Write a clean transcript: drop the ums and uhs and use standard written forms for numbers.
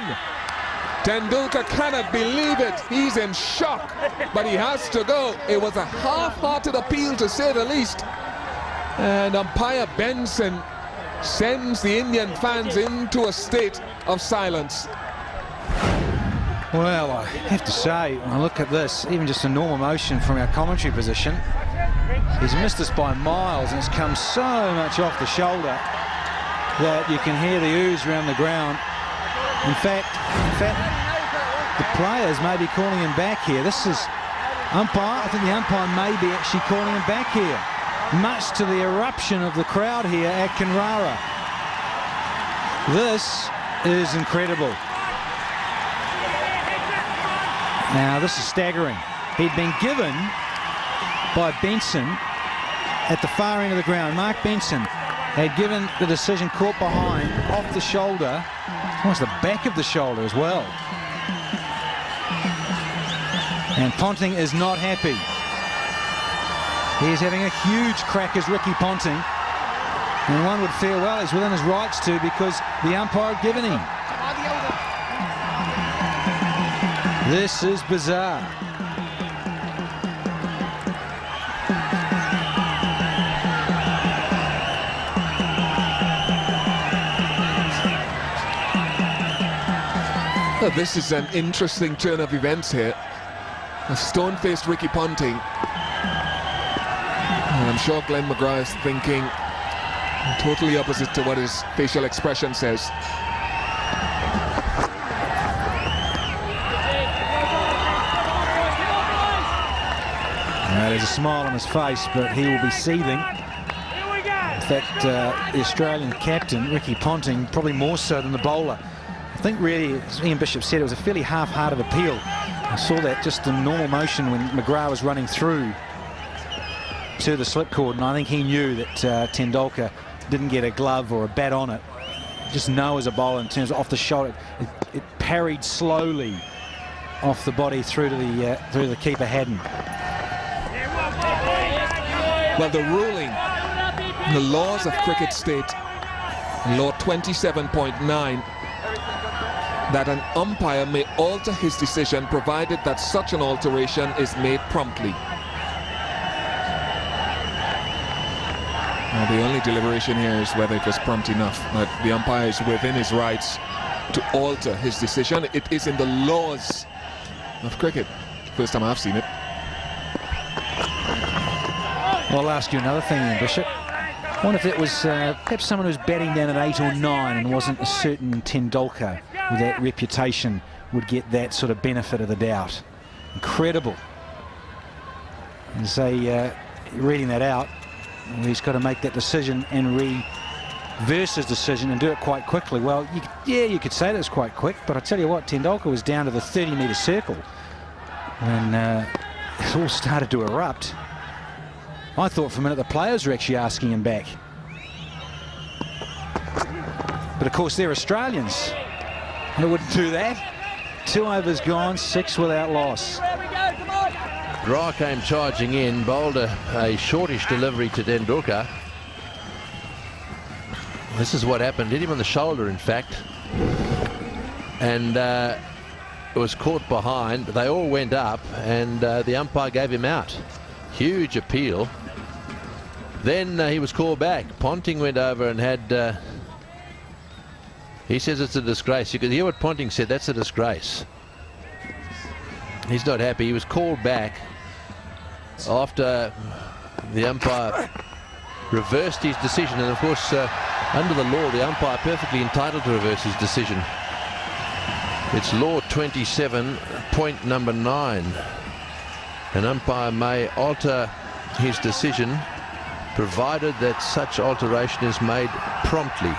one. Tendulkar cannot believe it. He's in shock, but he has to go. It was a half-hearted appeal, to say the least. And umpire Benson sends the Indian fans into a state of silence. Well, I have to say, when I look at this, even just a normal motion from our commentary position, he's missed this by miles, and it's come so much off the shoulder that you can hear the ooze around the ground. In fact, the players may be calling him back here. This is umpire. I think the umpire may be actually calling him back here, much to the eruption of the crowd here at Kenrara. This is incredible. Now, this is staggering. He'd been given by Benson at the far end of the ground. Mark Benson had given the decision caught behind, off the shoulder, almost the back of the shoulder as well. And Ponting is not happy. He's having a huge crack as Ricky Ponting. And one would feel, well, he's within his rights to, because the umpire had given him. This is bizarre. Well, this is an interesting turn of events here. A stone-faced Ricky Ponting. And I'm sure Glenn McGrath is thinking totally opposite to what his facial expression says. There's a smile on his face, but he will be seething. In fact, the Australian captain, Ricky Ponting, probably more so than the bowler. I think really, as Ian Bishop said, it was a fairly half-hearted appeal. I saw that just in normal motion when McGrath was running through to the slipcord, and I think he knew that Tendulkar didn't get a glove or a bat on it. Just know as a bowler, in terms of off the shoulder, it parried slowly off the body through to the keeper Haddon. Well, the ruling, the laws of cricket state, law 27.9, that an umpire may alter his decision provided that such an alteration is made promptly. Now, the only deliberation here is whether it was prompt enough. That the umpire is within his rights to alter his decision. It is in the laws of cricket. First time I've seen it. Well, I'll ask you another thing, Ian Bishop. I wonder if it was perhaps someone who's batting down at 8 or 9 and wasn't a certain Tendulkar with that reputation would get that sort of benefit of the doubt. Incredible. And say, reading that out, he's got to make that decision and reverse his decision and do it quite quickly. Well, you could say that's quite quick, but I tell you what, Tendulkar was down to the 30-metre circle when it all started to erupt. I thought for a minute the players were actually asking him back. But of course they're Australians. And it wouldn't do that. 2 overs gone, 6 without loss. Ra came charging in, bowled a shortish delivery to Tendulkar. This is what happened. Hit him on the shoulder, in fact. And it was caught behind. They all went up, and the umpire gave him out. Huge appeal. Then he was called back. Ponting went over and had... he says it's a disgrace. You could hear what Ponting said. That's a disgrace. He's not happy. He was called back after the umpire reversed his decision. And of course, under the law, the umpire perfectly entitled to reverse his decision. It's law 27, point number 9. An umpire may alter his decision provided that such alteration is made promptly.